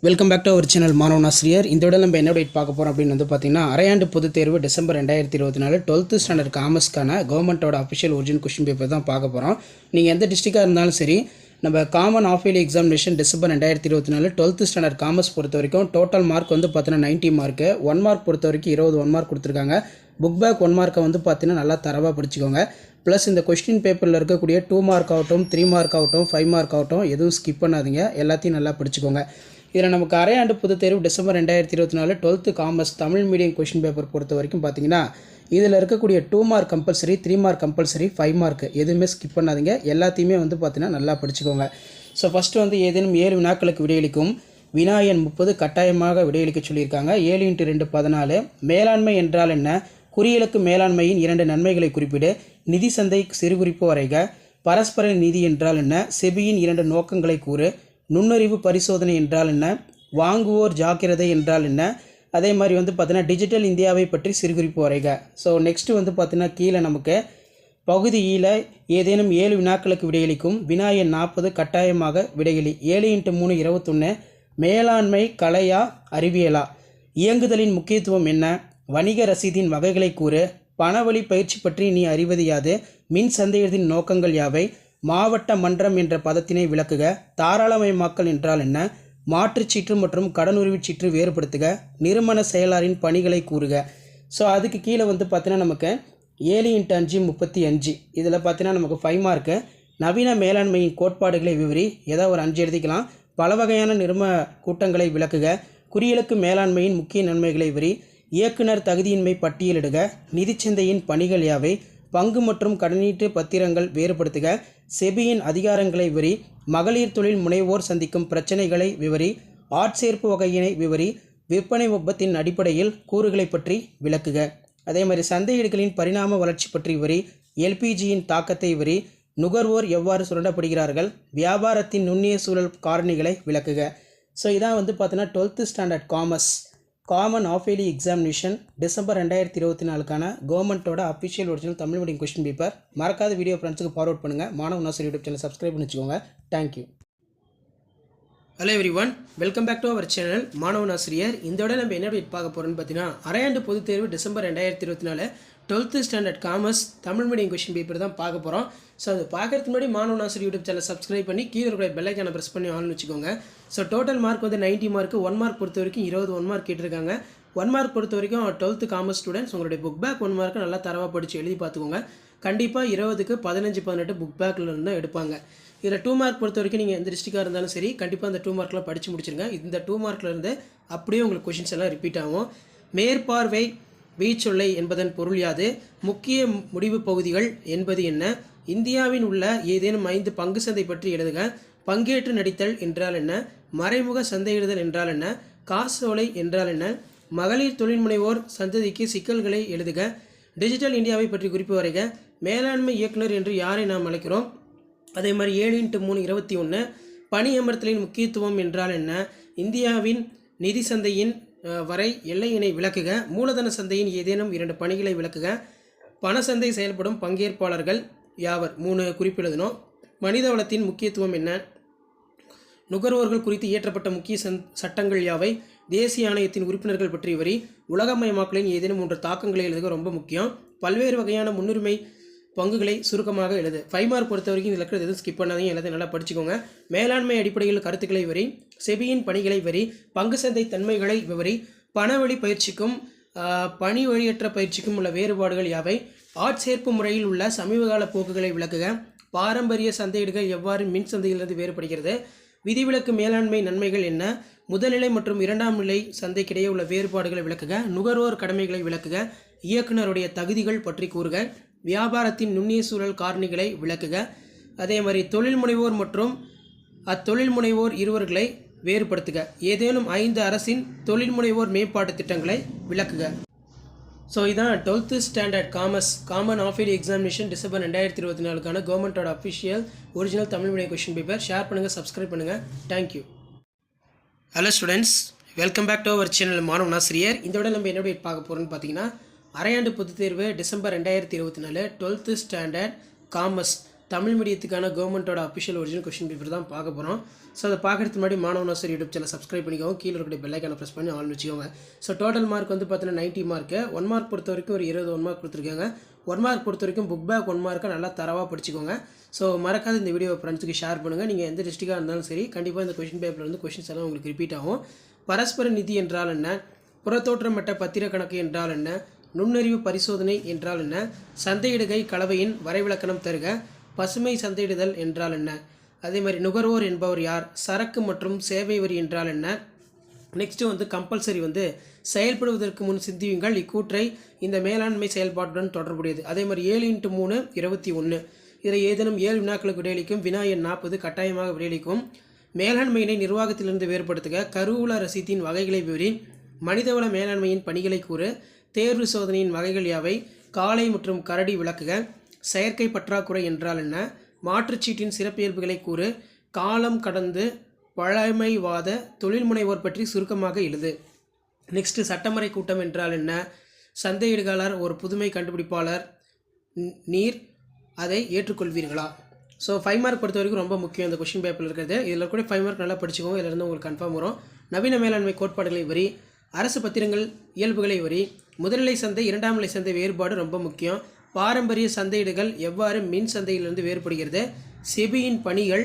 Welcome back to our channel Manavan Aasiriyar. இந்த விட நம்ம என்ன அப்டேட் பார்க்க போகிறோம் அப்படின்னு வந்து பார்த்தீங்கன்னா, அரையாண்டு பொதுத் தேர்வு டிசம்பர் 2024 12th ஸ்டாண்டர்ட் காமர்ஸ்க்கான கவர்மெண்ட்டோட அஃபிஷியல் ஒரிஜினல் கொஸ்டின் பேப்பர் தான் பார்க்க போகிறோம். நீங்கள் எந்த டிஸ்ட்ரிக்டாக இருந்தாலும் சரி, நம்ம common half yearly examination December 2024 12th standard commerce பொறுத்த வரைக்கும் டோட்டல் மார்க் வந்து பார்த்தீங்கன்னா 90 மார்க்கு. 1 மார்க் பொறுத்த வரைக்கும் 20 1 மார்க் கொடுத்துருக்காங்க. புக் பேக் 1 மார்க்கை வந்து பார்த்தீங்கன்னா நல்லா தரவாக படிச்சுக்கோங்க. ப்ளஸ் இந்த கொஸ்டின் பேப்பரில் இருக்கக்கூடிய 2 மார்க் ஆகட்டும், 3 மார்க் ஆகட்டும், 5 மார்க் ஆகட்டும் எதுவும் ஸ்கிப் பண்ணாதீங்க, எல்லாத்தையும் நல்லா படிச்சுக்கோங்க. இதில் நமக்கு அரையாண்டு பொதுத் தேர்வு December 2024 12th commerce Tamil medium question paper பொறுத்த வரைக்கும் பார்த்தீங்கன்னா, இதில் இருக்கக்கூடிய 2 mark compulsory, 3 mark compulsory, 5 mark எதுவுமே ஸ்கிப் பண்ணாதீங்க, எல்லாத்தையுமே வந்து பார்த்தீங்கன்னா நல்லா படிச்சுக்கோங்க. ஸோ ஃபஸ்ட்டு வந்து ஏதேனும் 7 வினாக்களுக்கு விடையளிக்கும் வினா எண் 30 கட்டாயமாக விடையளிக்க சொல்லியிருக்காங்க. 7 × 2 14. மேலாண்மை என்றால் என்ன? குறியிலக்கு மேலாண்மையின் 2 நன்மைகளை குறிப்பிடு. நிதி சந்தை சிறுகுறிப்பு வரைக. பரஸ்பர நிதி என்றால் என்ன? செபியின் 2 நோக்கங்களை கூறு. நுண்ணறிவு பரிசோதனை என்றால் என்ன? வாங்குவோர் ஜாக்கிரதை என்றால் என்ன? அதே மாதிரி வந்து பார்த்தீங்கன்னா டிஜிட்டல் இந்தியாவை பற்றி சிறுகுறிப்பு வரைக. ஸோ நெக்ஸ்ட்டு வந்து பார்த்தீங்கன்னா கீழே நமக்கு பகுதியில் ஏதேனும் 7 வினாக்களுக்கு விடையளிக்கும் வினா எண் 40 கட்டாயமாக விடையளி. 7 × 3 21. மேலாண்மை கலையா அறிவியலா? இயங்குதலின் முக்கியத்துவம் என்ன? வணிக ரசீதின் வகைகளை கூறு. பணவழி பயிற்சி பற்றி நீ அறிவது யாது? மின் சந்தையத்தின் நோக்கங்கள் யாவை? மாவட்ட மன்றம் என்ற பதத்தினை விளக்குக. தாராளமயமாக்கல் என்றால் என்ன? மாற்றுச்சீற்று மற்றும் கடனுரிமைச் சீற்று வேறுபடுத்துக. நிறுவன செயலாளரின் பணிகளை கூறுக. ஸோ அதுக்கு கீழே வந்து பார்த்தீங்கன்னா நமக்கு 7 × 5 35. இதில் பார்த்தீங்கன்னா நமக்கு 5 மார்க்கு. நவீன மேலாண்மையின் கோட்பாடுகளை விவரி. ஏதாவது ஒரு 5 எழுதிக்கலாம். பல வகையான நிறுவன கூட்டங்களை விளக்குக. குறியிலக்கு மேலாண்மையின் முக்கிய நன்மைகளை விவரி. இயக்குனர் தகுதியின்மை பட்டியலிடுக. நிதிச்சந்தையின் பணிகள் யாவை? பங்கு மற்றும் கடனீட்டு பத்திரங்கள் வேறுபடுத்துக. செபியின் அதிகாரங்களை விவரி. மகளிர் தொழில் முனைவோர் சந்திக்கும் பிரச்சனைகளை விவரி. ஆட்சேர்ப்பு வகையினை விவரி. விற்பனை ஒப்பத்தின் அடிப்படையில் கூறுகளை பற்றி விளக்குக. அதே மாதிரி சந்தையிடுகளின் பரிணாம வளர்ச்சி பற்றி விவரி. எல்பிஜியின் தாக்கத்தை விவரி. நுகர்வோர் எவ்வாறு சுரண்டப்படுகிறார்கள்? வியாபாரத்தின் நுண்ணிய சூழல் காரணிகளை விளக்குக. ஸோ இதான் வந்து பார்த்தீங்கன்னா 12th standard commerce common half yearly examination December 2024 கவர்மெண்ட்டோட official original Tamil medium question paper. மறக்காத வீடியோ ஃப்ரெண்ட்ஸுக்கு ஃபார்வர்ட் பண்ணுங்கள். மாணவன் ஆசிரியர் யூடியூப் சேனல் சப்ஸ்கிரைப் பண்ணி வச்சுக்கோங்க. Thank you. Hello everyone, welcome back to our channel Manavan Aasiriyar. இந்த விட நம்ம என்ன பார்க்க போகிறோன்னு பார்த்தீங்கன்னா, அரையாண்டு பொதுத் தேர்வு December 2024 12th standard commerce Tamil medium question paper தான் பார்க்க போகிறோம். ஸோ அது பார்க்கறதுக்கு முன்னாடி மாணவன் ஆசிரியர் யூடியூப் சேனல் சப்ஸ்கிரைப் பண்ணி கீழே இருக்கிற பெல் ஐக்கானை ப்ரெஸ் பண்ணி ஆன்லைன் வச்சுக்கோங்க. ஸோ டோட்டல் மார்க் வந்து 90 மார்க்கு. 1 மார்க் பொறுத்த வரைக்கும் 20 1 மார்க் கேட்டிருக்காங்க. 1 மார்க் பொறுத்த வரைக்கும் 12th காமர்ஸ் ஸ்டூடெண்ட்ஸ் உங்களுடைய புக் பேக் 1 மார்க்கு நல்லா தரவாக படித்து எழுதி பார்த்துக்கோங்க. கண்டிப்பாக 20க்கு 15 18 புக் பேக்கில் இருந்தால் எடுப்பாங்க. இதில் 2 மார்க் பொறுத்த வரைக்கும் நீங்கள் எந்த டிஸ்ட்ரிக்டாக இருந்தாலும் சரி, கண்டிப்பாக அந்த 2 மார்க்கில் படித்து முடிச்சிருங்க. இந்த 2 மார்க்லேருந்து அப்படியே உங்களுக்கு கொஷின்ஸ் எல்லாம் ரிப்பீட் ஆகும். மேற்பார்வை வீச்சொல்லை என்பதன் பொருள் யாது? முக்கிய முடிவு பகுதிகள் என்பது என்ன? இந்தியாவின் உள்ள ஏதேனும் 5 பங்கு சந்தை பற்றி எழுதுக. பங்கேற்று நடித்தல் என்றால் என்ன? மறைமுக சந்தையிடுதல் என்றால் என்ன? காசோலை என்றால் என்ன? மகளிர் தொழில் முனைவோர் சந்ததிக்கு சிக்கல்களை எழுதுக. டிஜிட்டல் இந்தியாவை பற்றி குறிப்பு வரைக. மேலாண்மை இயக்குனர் என்று யாரை நாம் அழைக்கிறோம்? அதே மாதிரி 7 × 3 21. பணியமர்த்தலின் முக்கியத்துவம் என்றால் என்ன? இந்தியாவின் நிதி சந்தையின் வரை எல்லையினை விளக்குக. மூலதன சந்தையின் ஏதேனும் 2 பணிகளை விளக்குக. பண சந்தை செயல்படும் பங்கேற்பாளர்கள் யாவர்? 3 குறிப்பு எழுதணும். மனித வளத்தின் முக்கியத்துவம் என்ன? நுகர்வோர்கள் குறித்து இயற்றப்பட்ட முக்கிய சட்டங்கள் யாவை? தேசிய ஆணையத்தின் உறுப்பினர்கள் பற்றி வரி. உலகமயமாக்கலின் ஏதேனும் 3 தாக்கங்களை எழுதுக, ரொம்ப முக்கியம். பல்வேறு வகையான முன்னுரிமை பங்குகளை சுருக்கமாக எழுது. 5 மார்க் பொறுத்த வரைக்கும் இதில் இருக்கிறது எதுவும் ஸ்கிப் பண்ணாதீங்க, எல்லாத்தையும் நல்லா படிச்சுக்கோங்க. மேலாண்மை அடிப்படையில் கருத்துக்களை வரி. செபியின் பணிகளை வரி. பங்கு சந்தை தன்மைகளை விவரி. பணவழி பயிற்சிக்கும் பணி வழியற்ற பயிற்சிக்கும் உள்ள வேறுபாடுகள் யாவை? ஆட்சேர்ப்பு முறையில் உள்ள சமீபகால போக்குகளை விளக்குக. பாரம்பரிய சந்தையிடுகள் எவ்வாறு மின் சந்தையிலிருந்து வேறுபடுகிறது? விதிவிலக்கு மேலாண்மை நன்மைகள் என்ன? முதல்நிலை மற்றும் 2ஆம் நிலை சந்தைக்கிடையே உள்ள வேறுபாடுகளை விளக்குக. நுகர்வோர் கடமைகளை விளக்குக. இயக்குனருடைய தகுதிகள் பற்றி கூறுக. வியாபாரத்தின் நுண்ணிய சூழல் காரணிகளை விளக்குக. அதே மாதிரி தொழில் முனைவோர் மற்றும் அத்தொழில் முனைவோர் இருவர்களை வேறுபடுத்துக. ஏதேனும் 5 அரசின் தொழில் முனைவோர் மேம்பாட்டு திட்டங்களை விளக்குக. ஸோ இதான் 12th standard commerce common half yearly examination December 2024 கவர்மெண்ட்டோட official original Tamil medium question paper. Share பண்ணுங்கள், சப்ஸ்கிரைப் பண்ணுங்கள். Thank you. Hello students, welcome back to our channel Manavan Aasiriyar. இந்த விட நம்ம என்ன பார்க்க போகிறோன்னு பார்த்தீங்கன்னா, அரையாண்டு பொதுத் தேர்வு December 2024 12th standard commerce Tamil மீடியத்துக்கான கவர்மெண்ட்டோட அஃபிஷியல் ஒரிஜினல் கொஸ்டின் பேப்பர் தான் பார்க்க போகிறோம். ஸோ அதை பார்க்குறதுக்கு முன்னாடி மாணவன் சார் யூடியூப் சேனல் சப்ஸ்கிரைப் பண்ணிக்கோங்க. கீழே இருக்கிற பெல் ஐக்கானை ப்ரெஸ் பண்ணி ஆன் வச்சுக்கோங்க. ஸோ டோட்டல் மார்க் வந்து பார்த்தீங்கன்னா 90 மார்க்கு. 1 மார்க் பொறுத்த வரைக்கும் ஒரு 20 1 மார்க் கொடுத்துருக்காங்க. 1 மார்க் பொறுத்த வரைக்கும் புக் பேக் 1 மார்க்கை நல்லா தரவாக படிச்சுக்கோங்க. ஸோ மறக்காத இந்த வீடியோ ஃப்ரெண்ட்ஸுக்கு ஷேர் பண்ணுங்கள். நீங்கள் எந்த டிஸ்ட்ரிக்டாக இருந்தாலும் சரி, கண்டிப்பாக இந்த கொஸ்டின் பேப்பரில் வந்து கொஸ்டின்ஸ் எல்லாம் உங்களுக்கு ரிப்பீட் ஆகும். பரஸ்பர நிதி என்றால் என்ன, புறத்தோற்றமட்ட பத்திர கணக்கு என்றால் என்ன, நுண்ணறிவு பரிசோதனை என்றால் என்ன, சந்தையிடுகை கலவையின் வரைவிலக்கணம் தருக, பசுமை சந்தையிடுதல் என்றால் என்ன, அதே மாதிரி நுகர்வோர் என்பவர் யார், சரக்கு மற்றும் சேவை வரி என்றால் என்ன. நெக்ஸ்ட்டு வந்து கம்பல்சரி வந்து செயல்படுவதற்கு முன் சிந்தியுங்கள் இக்கூற்றை இந்த மேலாண்மை செயல்பாட்டுடன் தொடர்புடையது. அதே மாதிரி 7x3 21. இதில் ஏதேனும் 7 வினாக்களுக்கு விடையளிக்கும். வினா எண் 40 கட்டாயமாக விடையளிக்கும். மேலாண்மையினை நிர்வாகத்திலிருந்து வேறுபடுத்துக, கருவூல ரசீத்தின் வகைகளை விவரி, மனிதவள மேலாண்மையின் பணிகளை கூறு, தேர்வு சோதனையின் வகைகள் யாவை, காளை மற்றும் கரடி விளக்குக, செயற்கை பற்றாக்குறை என்றால் என்ன, மாற்றுச்சீட்டின் சிறப்பியல்புகளை கூறு, காலம் கடந்து பழமைவாத தொழில் முனைவோர் பற்றி சுருக்கமாக எழுது. நெக்ஸ்ட்டு சட்டமறை கூட்டம் என்றால் என்ன, சந்தையிடுகாளர் ஒரு புதுமை கண்டுபிடிப்பாளர், நீர் அதை ஏற்றுக்கொள்வீர்களா. ஸோ 5 மார்க் பொறுத்த வரைக்கும் ரொம்ப முக்கியம் இந்த கொஸ்டின் பேப்பரில் இருக்கிறது. இதில் கூட 5 மார்க் நல்லா படிச்சுக்கோங்க. இதிலிருந்து உங்களுக்கு கன்ஃபார்ம் வரும். நவீன மேலாண்மை கோட்பாடுகளை வரி, அரசு பத்திரங்கள் இயல்புகளை வரி, முதல்நிலை சந்தை இரண்டாம் நிலை சந்தை வேறுபாடு ரொம்ப முக்கியம். பாரம்பரிய சந்தையிடுகள் எவ்வாறு மின் சந்தையிலிருந்து வேறுபடுகிறது, செபியின் பணிகள்,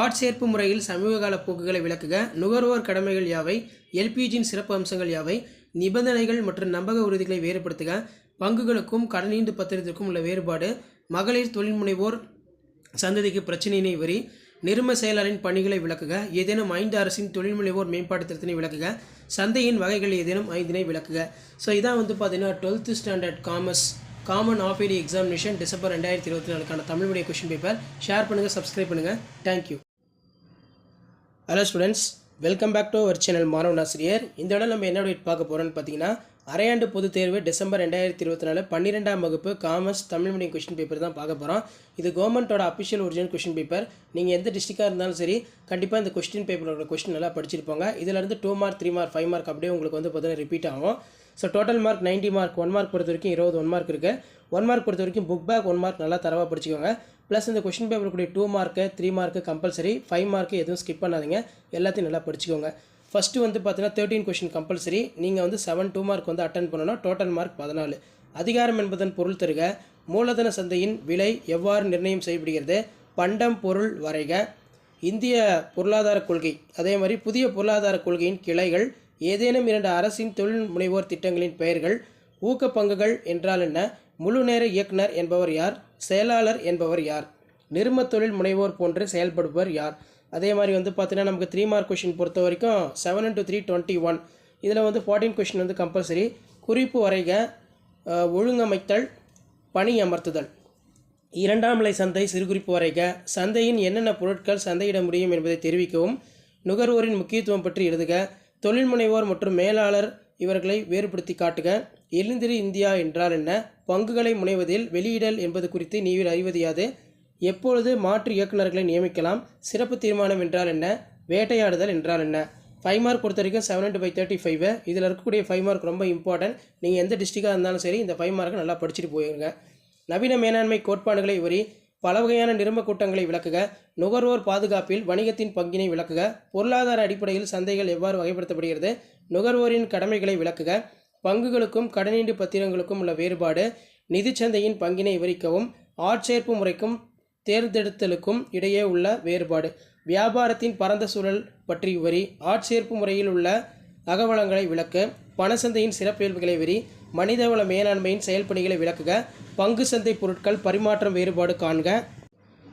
ஆட்சேர்ப்பு முறையில் சமீபகால போக்குகளை விளக்குக, நுகர்வோர் கடமைகள் யாவை, எல்பிஜியின் சிறப்பு அம்சங்கள் யாவை, நிபந்தனைகள் மற்றும் நம்பக உறுதிகளை வேறுபடுத்துக, பங்குகளுக்கும் கடனீண்டு பத்திரத்திற்கும் உள்ள வேறுபாடு, மகளிர் தொழில் முனைவோர் சந்ததிக்கு பிரச்சனையினை வரி, நிர்ம செயலரின் பணிகளை விளக்குக, ஏதேனும் 5 அரசின் தொழில் முனைவோர் மேம்பாட்டு திட்டத்தினை விளக்குக, சந்தையின் வகைகள் ஏதேனும் 5 விளக்குக. ஸோ இதான் வந்து பார்த்தீங்கன்னா 12th standard commerce common half yearly examination December 2024 Tamil medium question paper. Share பண்ணுங்கள், சப்ஸ்கிரைப் பண்ணுங்கள். Thank you. Hello students, welcome back to our channel Manavan Aasiriyar. இந்த இடம் நம்ம என்ன பார்க்க போகிறோம்னு பார்த்தீங்கன்னா, அரையாண்டு பொதுத் தேர்வு டிசம்பர் 2024 12ஆம் வகுப்பு commerce Tamil medium question paper தான் பார்க்க போகிறோம். இது கவர்மெண்ட்டோட அஃபிஷியல் ஒரிஜினல் கொஸ்டின் பேப்பர். நீங்கள் எந்த டிஸ்ட்ரிக்டாக இருந்தாலும் சரி, கண்டிப்பாக இந்த கொஸ்டின் பேப்பரோட கொஸ்டின் நல்லா படிச்சிருப்பாங்க. இதிலிருந்து 2 மார்க் 3 மார்க் 5 மார்க் அப்படியே உங்களுக்கு வந்து பார்த்தீங்கன்னா ரிப்பீட் ஆகும். So total mark 90 mark. 1 mark பொறுத்த வரைக்கும் 20 1 மார்க் இருக்குது. 1 மார்க் பொறுத்த வரைக்கும் புக் பேக் 1 மார்க் நல்லா தரவாக படிச்சுக்கோங்க. ப்ளஸ் இந்த கொஸ்டின் பேப்பர் கூடிய 2 மார்க்கு 3 மார்க்கு கம்பல்சரி, 5 மார்க்கு எதுவும் ஸ்கிப் பண்ணாதீங்க, எல்லாத்தையும் நல்லா படிச்சுக்கோங்க. ஃபஸ்ட்டு வந்து பார்த்தீங்கன்னா 13 கொஸ்டின் கம்பல்சரி. நீங்கள் வந்து 7 2 மார்க் வந்து அட்டன் பண்ணணும். Total mark 14. அதிகாரம் என்பதன் பொருள் தருக, மூலதன சந்தையின் விலை எவ்வாறு நிர்ணயம் செய்யப்படுகிறது, பண்டம் பொருள் வரைக, இந்திய பொருளாதார கொள்கை, அதே மாதிரி புதிய பொருளாதார கொள்கையின் கிளைகள், ஏதேனும் 2 அரசின் தொழில் முனைவோர் திட்டங்களின் பெயர்கள், ஊக்க பங்குகள் என்றால் என்ன, முழு நேர இயக்குனர் என்பவர் யார், செயலாளர் என்பவர் யார், நிர்ம தொழில் முனைவோர் போன்று செயல்படுபவர் யார். அதே மாதிரி வந்து பார்த்தீங்கன்னா நமக்கு 3 மார்க் கொஷின் பொறுத்த வரைக்கும் 7 × 3 21. இதில் வந்து 14 கொஷின் வந்து கம்பல்சரி. குறிப்பு வரைக, ஒழுங்கமைத்தல், பணி அமர்த்துதல், இரண்டாம் நிலை சந்தை சிறுகுறிப்பு வரைக, சந்தையின் என்னென்ன பொருட்கள் சந்தையிட முடியும் என்பதை தெரிவிக்கவும், நுகர்வோரின் முக்கியத்துவம் பற்றி எழுதுக, தொழில் முனைவோர் மற்றும் மேலாளர் இவர்களை வேறுபடுத்தி காட்டுக, எழுந்திரி இந்தியா என்றால் என்ன, பங்குகளை முனைவதில் வெளியிடல் என்பது குறித்து நீர் அறிவது யாது, எப்பொழுது மாற்று இயக்குநர்களை நியமிக்கலாம், சிறப்பு தீர்மானம் என்றால் என்ன, வேட்டையாடுதல் என்றால் என்ன. 5 மார்க் பொறுத்த வரைக்கும் 7/35. இதில் இருக்கக்கூடிய 5 மார்க் ரொம்ப இம்பார்ட்டன்ட். நீங்கள் எந்த டிஸ்ட்ரிக்டாக இருந்தாலும் சரி, இந்த 5 மார்க்கை நல்லா படிச்சுட்டு போயிருங்க. நவீன மேலாண்மை கோட்பாடுகளை வரி, பல வகையான நிர்ம கூட்டங்களை விளக்குக, நுகர்வோர் பாதுகாப்பில் வணிகத்தின் பங்கினை விளக்குக, பொருளாதார அடிப்படையில் சந்தைகள் எவ்வாறு வகைப்படுத்தப்படுகிறது, நுகர்வோரின் கடமைகளை விளக்குக, பங்குகளுக்கும் கடனீண்டு பத்திரங்களுக்கும் உள்ள வேறுபாடு, நிதிச்சந்தையின் பங்கினை விவரிக்கவும், ஆட்சேர்ப்பு முறைக்கும் தேர்ந்தெடுத்தலுக்கும் இடையே உள்ள வேறுபாடு, வியாபாரத்தின் பரந்த சூழல் பற்றி விவரி, ஆட்சேர்ப்பு முறையில் உள்ள அகவலங்களை விளக்கு, பணசந்தையின் சிறப்பியல்புகளை வரி, மனிதவள மேலாண்மையின் செயல்பணிகளை விளக்குக, பங்கு சந்தை பொருட்கள் பரிமாற்றம் வேறுபாடு காண்க.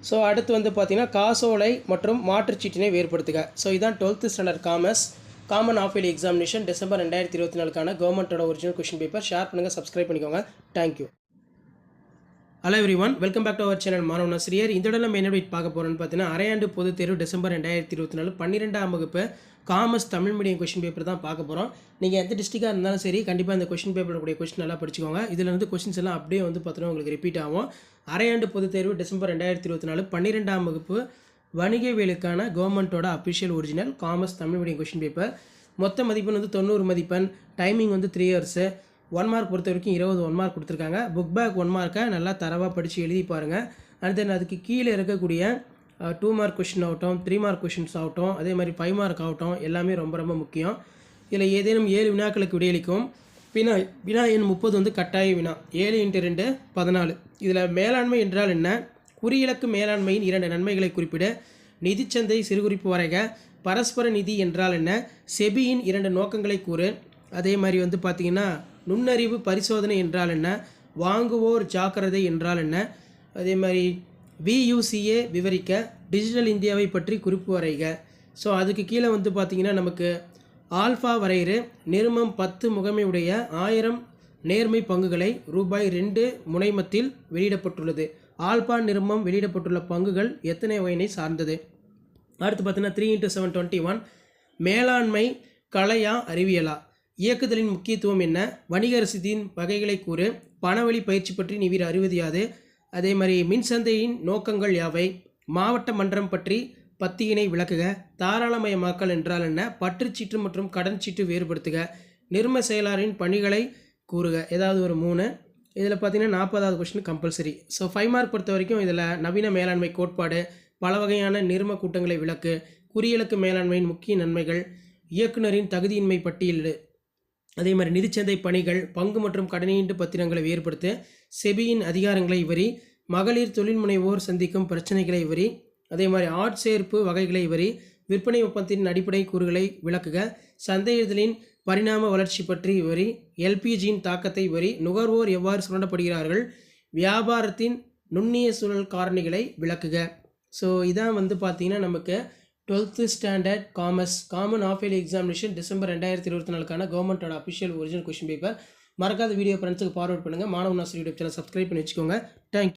ஸோ அடுத்து வந்து பார்த்திங்கன்னா காசோலை மற்றும் மாற்றுச்சீட்டினை வேறுபடுத்துக. ஸோ இதான் 12th standard commerce common half yearly examination December 2024 கவர்மெண்ட்டோட ஒரிஜினல் கொஸ்டின் பேப்பர். ஷேர் பண்ணுங்கள், சப்ஸ்கிரைப் பண்ணிக்கோங்க. Thank you. Hello everyone, welcome back to our channel Manavan Aasiriyar. இந்த இடம் நம்ம என்ன பார்க்க போகிறோம்னு பார்த்தீங்கன்னா, அரையாண்டு பொதுத் தேர்வு டிசம்பர் 2024 12ஆம் வகுப்பு commerce Tamil medium question paper தான் பார்க்க போகிறோம். நீங்கள் எந்த டிஸ்ட்ரிக்டாக இருந்தாலும் சரி, கண்டிப்பாக இந்த கொஸ்டின் பேப்பருடைய கொஸ்டின் நல்லா படிச்சுக்கோங்க. இதில் வந்து கொஸ்டின்ஸ் எல்லாம் அப்படியே வந்து பார்த்தீங்கன்னா உங்களுக்கு ரிப்பீட் ஆகும். அரையாண்டு பொதுத் தேர்வு டிசம்பர் 2024 12ஆம் வகுப்பு வணிகவியலுக்கான கவர்மெண்ட்டோட official original commerce Tamil medium question paper. மொத்த மதிப்பெண் வந்து 90 மதிப்பெண். டைமிங் வந்து 3 hours. 1 மார்க் பொறுத்த வரைக்கும் 20 1 மார்க் கொடுத்துருக்காங்க. புக் பேக் 1 மார்க்கை நல்லா தரவாக படித்து எழுதி பாருங்கள். அண்ட் தென் அதுக்கு கீழே இருக்கக்கூடிய 2 மார்க் கொஷின் ஆகட்டும், 3 மார்க் கொஷின்ஸ் ஆகட்டும், அதே மாதிரி 5 மார்க் ஆகட்டும், எல்லாமே ரொம்ப ரொம்ப முக்கியம். இதில் ஏதேனும் 7 வினாக்களுக்கு விடையளிக்கும். வினா எண் 30 வந்து கட்டாய வினா. 7 × 2 14. இதில் மேலாண்மை என்றால் என்ன, குறியிலக்கு மேலாண்மையின் 2 நன்மைகளை குறிப்பிட, நிதிச்சந்தை சிறுகுறிப்பு வரைக, பரஸ்பர நிதி என்றால் என்ன, செபியின் 2 நோக்கங்களை கூறு, அதே மாதிரி வந்து பார்த்திங்கன்னா நுண்ணறிவு பரிசோதனை என்றால் என்ன, வாங்குவோர் ஜாக்கிரதை என்றால் என்ன, அதே மாதிரி VUCA விவரிக்க, டிஜிட்டல் இந்தியாவை பற்றி குறிப்பு வரைக. ஸோ அதுக்கு கீழே வந்து பார்த்திங்கன்னா நமக்கு ஆல்ஃபா வரையிறு நிறுமம் 10 முகமை உடைய 1000 நேர்மை பங்குகளை ரூபாய் 2 முனைமத்தில் வெளியிடப்பட்டுள்ளது. ஆல்பா நிறுமம் வெளியிடப்பட்டுள்ள பங்குகள் எத்தனை வகையினை சார்ந்தது. அடுத்து பார்த்தீங்கன்னா 3 × 7 21. மேலாண்மை கலையா அறிவியலா, இயக்குதலின் முக்கியத்துவம் என்ன, வணிக ரசீதின் வகைகளை கூறு, பணவழி பயிற்சி பற்றி நீவிர அறிவது யாது, அதே மாதிரி மின்சந்தையின் நோக்கங்கள் யாவை, மாவட்ட மன்றம் பற்றி பத்தியினை விளக்குக, தாராளமயமாக்கல் என்றால் என்ன, பற்றுச்சீட்டு மற்றும் கடன் சீட்டு வேறுபடுத்துக, நிர்ம செயலாளரின் பணிகளை கூறுக. ஏதாவது ஒரு 3. இதில் பார்த்தீங்கன்னா 40வது கொஸ்டின் கம்பல்சரி. ஸோ 5 மார்க் பொறுத்த வரைக்கும் இதில் நவீன மேலாண்மை கோட்பாடு, பல வகையான நிர்ம கூட்டங்களை விளக்கு, குறியிலக்கு மேலாண்மையின் முக்கிய நன்மைகள், இயக்குனரின் தகுதியின்மை பட்டியலிடு, அதே மாதிரி நிதிச்சந்தை பணிகள், பங்கு மற்றும் கடனீட்டு பத்திரங்களை வேறுபடுத்த, செபியின் அதிகாரங்களை விவரி, மகளிர் தொழில் முனைவோர் சந்திக்கும் பிரச்சனைகளை விவரி, அதே மாதிரி ஆட்சேர்ப்பு வகைகளை விவரி, விற்பனை ஒப்பந்தத்தின் அடிப்படை கூறுகளை விளக்குக, சந்தையிடுதலின் பரிணாம வளர்ச்சி பற்றி விவரி, LPGயின் தாக்கத்தை விவரி, நுகர்வோர் எவ்வாறு சுரண்டப்படுகிறார்கள், வியாபாரத்தின் நுண்ணிய சூழல் காரணிகளை விளக்குக. ஸோ இதான் வந்து பார்த்திங்கன்னா நமக்கு 12th standard commerce common half yearly examination December 2024க்கான கவர்மெண்ட்டோட அஃபிஷியல் ஒரிஜினல் கொஷின் பேப்பர். மறக்காத வீடியோ ஃப்ரெண்ட்ஸுக்கு ஃபார்வர்ட் பண்ணுங்கள். மாணவன் ஆசிரியர் யூடியூப் சேனல் சப்ஸ்கிரைப் பண்ணி வச்சுக்கோங்க. தேங்க்யூ.